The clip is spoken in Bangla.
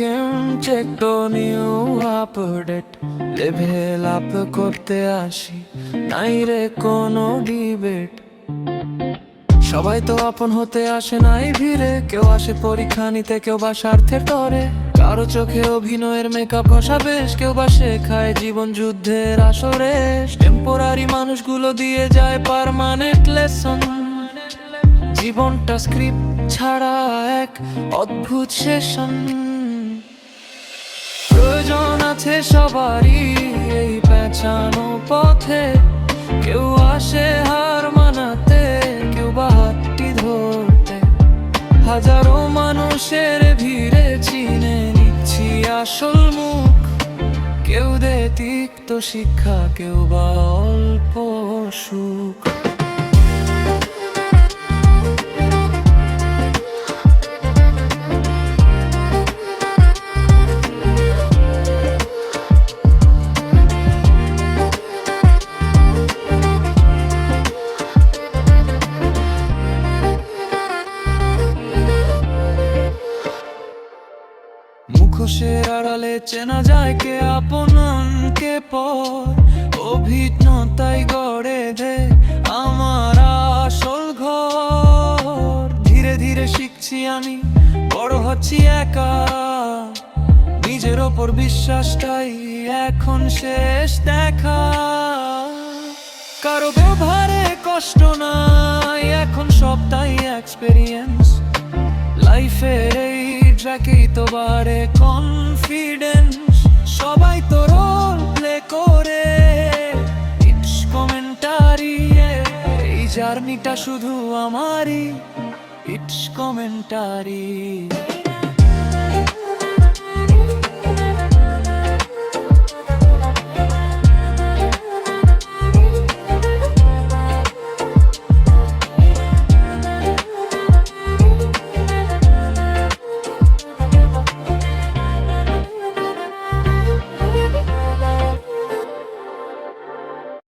গেম চেক তো নিউ আপডেট লেভেল আপ করতে আসি, নাই রে কোনো ডিবেট। সবাই তো আপন হতে আসে নাই ভিড়ে, কেউ আসে পরীক্ষা নিতে, কেউ বা স্বার্থের তরে। কারো চোখে অভিনয়ের মেকআপ ঘষা বেশ, কেউ বা শেখায় জীবন যুদ্ধের আসরে। টেম্পোরারি মানুষগুলো দিয়ে যায় পার্মানেন্ট লেসন, জীবনটা স্ক্রিপ্ট ছাড়া এক অদ্ভুত সেশন। প্রয়োজন আছে সবারই এই পেঁচানো পথে, কেউ আসে হার মানাতে, কেউ বা হাতটি ধরতে। হাজারো মানুষের ভিড়ে চিনে নিচ্ছি আসল মুখ, কেউ দে তিক্ত শিক্ষা, কেউ বা অল্প সুখ। মুখোশের আড়ালে চেনা যায় কে আপন কে পর, অভিজ্ঞতাই গড়ে দে আমার আসল ঘর। ধীরে ধীরে শিখছি আমি, বড় হচ্ছি একা, নিজের ওপর বিশ্বাসটাই এখন শেষ দেখা। কারো ব্যবহারে কষ্ট নাই, এখন সবটাই এক্সপেরিয়েন্স। লাইফের এই ট্র্যাকেই তো বাড়ে কনফিডেন্স, সবাই তো রোল প্লে করে। ইটস কমেন্টারি, এই জার্নিটা শুধু আমারই। It's commentary.